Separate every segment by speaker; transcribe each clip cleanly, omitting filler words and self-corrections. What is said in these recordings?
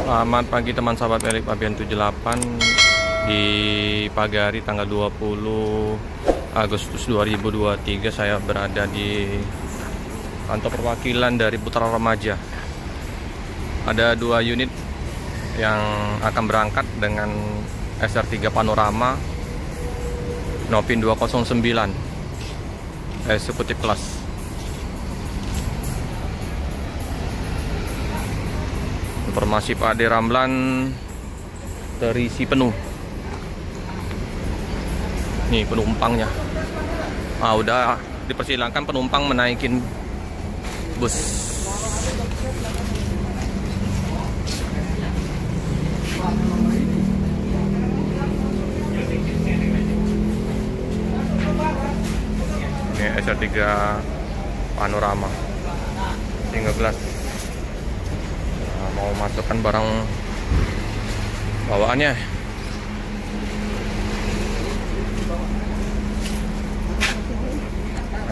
Speaker 1: Selamat pagi teman sahabat Elik Pabian 78. Di pagi hari tanggal 20 Agustus 2023 saya berada di kantor perwakilan dari Putra Remaja. Ada 2 unit yang akan berangkat dengan SR3 Panorama Novin 209 eksekutif kelas. Informasi Pak Ade Ramlan terisi penuh. Nih penumpangnya. Udah dipersilakan penumpang menaikin bus. Ini SR3 Panorama single glass. Mau masukkan barang bawaannya.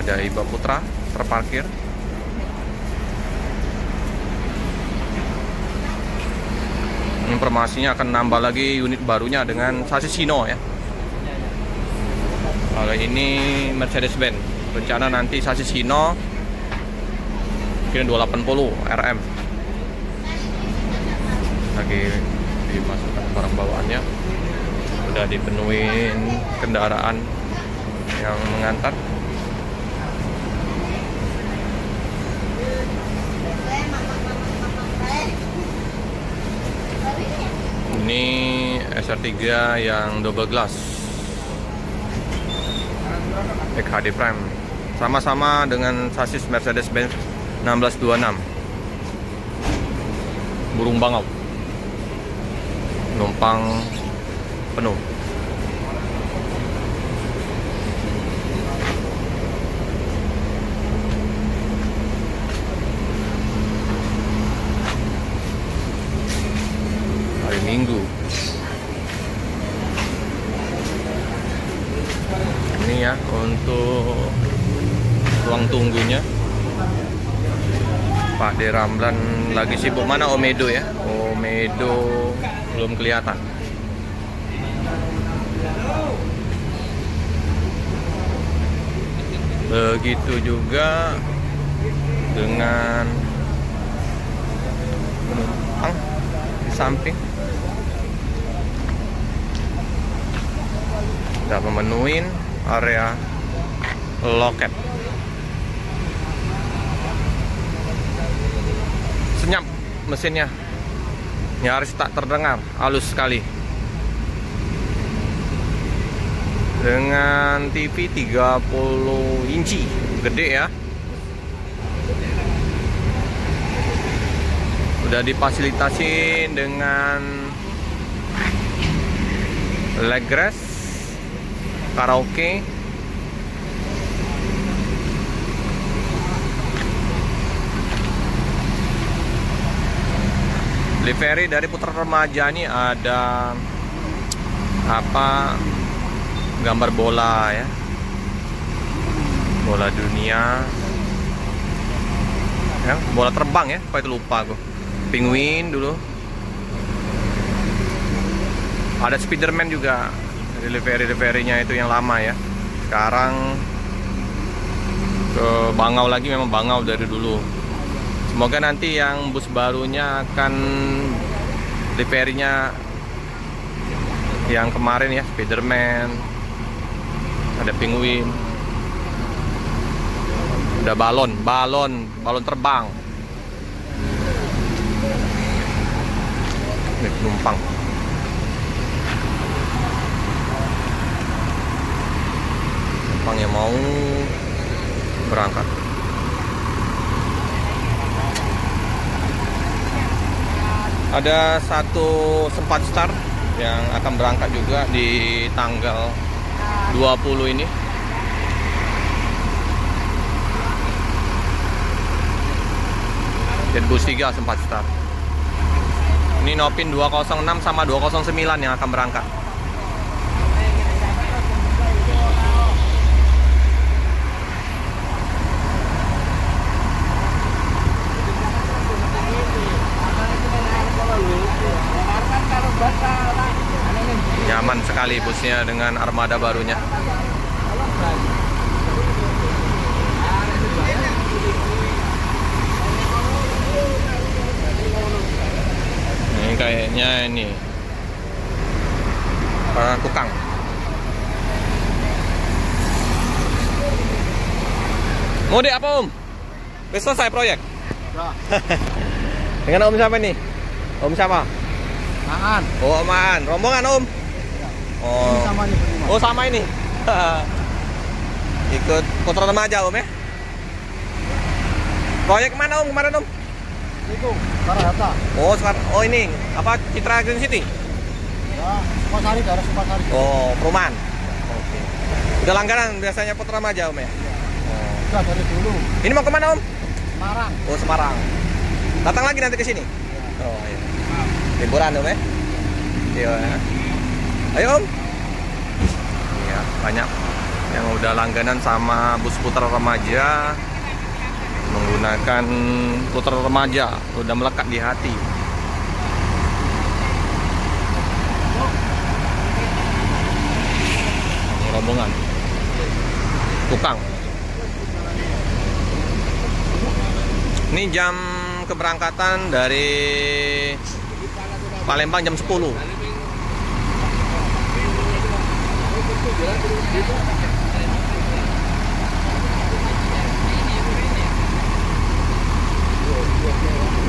Speaker 1: Ada Iba Putra terparkir. Informasinya akan nambah lagi unit barunya dengan sasis Hino ya. Kalau ini Mercedes-Benz, rencana nanti sasis Hino mungkin 280 RM. Lagi dimasukkan barang bawaannya, udah dipenuhin kendaraan yang mengantar. Ini SR3 yang double glass XHD Prime, sama-sama dengan sasis Mercedes-Benz 1626 burung bangau. Penumpang penuh. Hari Minggu. Ini ya untuk ruang tunggunya. Pak Ade Ramlan lagi sibuk. Mana Omedo ya? Omedo belum kelihatan. Begitu juga dengan penumpang di samping. Sudah memenuhi area loket. Senyap mesinnya, nyaris tak terdengar, halus sekali. Dengan TV 30 inci, gede ya. Udah difasilitasi dengan leg rest, karaoke. Livery dari Putra Remaja ini ada gambar bola ya, bola dunia ya, bola terbang ya, apa itu lupa gue, penguin dulu. Ada Spiderman juga dari livery-nya itu yang lama ya. Sekarang ke bangau lagi, memang bangau dari dulu. Semoga nanti yang bus barunya akan livery-nya yang kemarin ya, Spiderman, ada penguin, ada balon terbang. Ini penumpang. Penumpang yang mau berangkat. Ada satu sempat star yang akan berangkat juga di tanggal 20 ini. Dan bus 3 sempat star. Ini Novin 206 sama 209 yang akan berangkat. nyaman sekali busnya dengan armada barunya. Ini kayaknya ini tukang. Mudik apa Om? Udah selesai proyek?
Speaker 2: Ya.
Speaker 1: Dengan Om siapa nih? Om siapa?
Speaker 2: Maan.
Speaker 1: Oh Om Maan, rombongan Om? Oh.
Speaker 2: Ini sama nih.
Speaker 1: Oh sama ini. Ikut Putra Remaja Om ya? Proyek mana Om kemarin Om?
Speaker 2: Itu Karahata.
Speaker 1: Oh sekarang, oh ini apa Citra Green City?
Speaker 2: Ya, Sukasari, daerah Sukasari.
Speaker 1: Oh perumahan. Oke. Udah langganan biasanya Putra Remaja Om ya?
Speaker 2: Sudah dari dulu.
Speaker 1: Ini mau kemana Om?
Speaker 2: Semarang.
Speaker 1: Oh Semarang. Datang lagi nanti ke sini? Oh iya. Liburan Om ya? Iya. Ayo Om. Iya banyak yang udah langganan sama bus Putra Remaja, menggunakan Putra Remaja, udah melekat di hati. Rombongan tukang. Ini jam keberangkatan dari Palembang jam 10.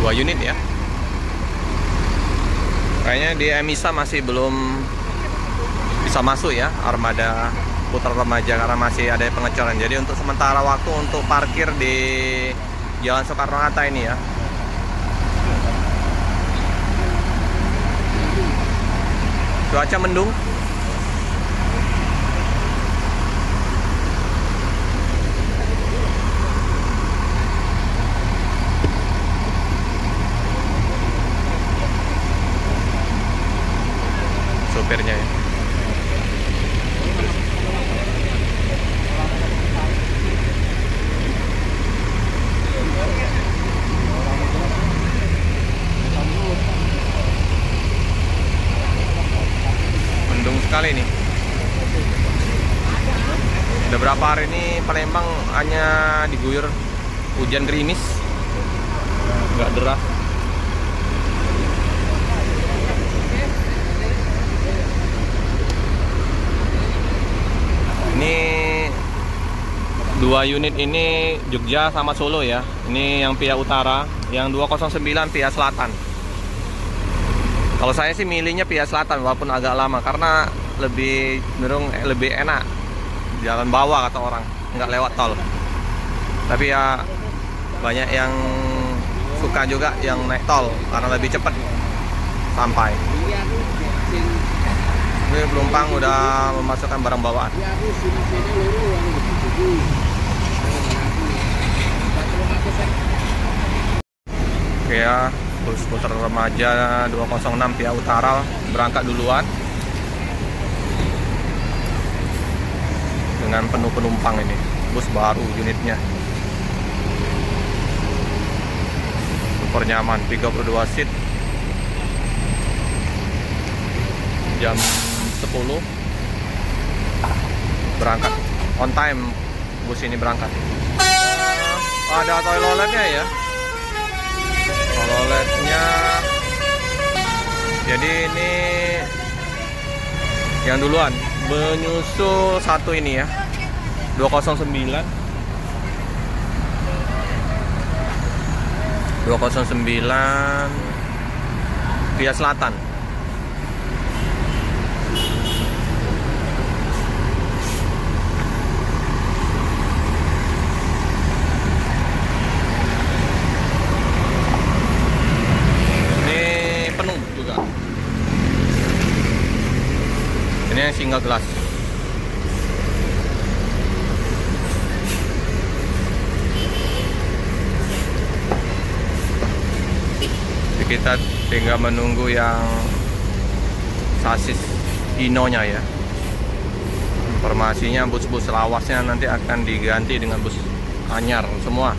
Speaker 1: Dua unit ya. Kayaknya di Emisa masih belum bisa masuk ya armada Putra Remaja karena masih ada pengecoran. Jadi untuk sementara waktu untuk parkir di Jalan Soekarno-Hatta ini ya. Cuaca mendung. Sopirnya ya. Mendung sekali nih. Udah berapa hari ini Palembang hanya diguyur hujan gerimis, nggak deras. Ini dua unit ini Jogja sama Solo ya. Ini yang pihak utara, yang 209 pihak selatan. Kalau saya sih milihnya pihak selatan walaupun agak lama karena lebih cenderung lebih enak jalan bawah kata orang, nggak lewat tol. Tapi ya banyak yang suka juga yang naik tol karena lebih cepat sampai. Ini penumpang udah memasukkan barang bawaan. Oke ya, bus Putra Remaja 206 pihak utara berangkat duluan dengan penuh penumpang ini. Bus baru unitnya. Super nyaman, 32 seat. Jam 10 berangkat on time, bus ini berangkat. Ada toiletnya ya, toiletnya. Jadi ini yang duluan menyusul satu ini ya, 209 via selatan. Ini single glass. Jadi kita tinggal menunggu yang sasis Hino-nya ya. Informasinya bus-bus lawasnya nanti akan diganti dengan bus anyar semua.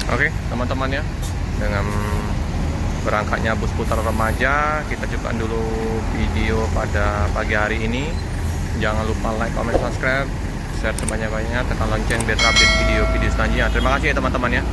Speaker 1: Oke, teman-teman ya, dengan berangkatnya bus putar remaja, kita cukupkan dulu video pada pagi hari ini. Jangan lupa like, comment, subscribe, share sebanyak-banyaknya, tekan lonceng biar update video-video selanjutnya. Terima kasih ya teman-teman ya.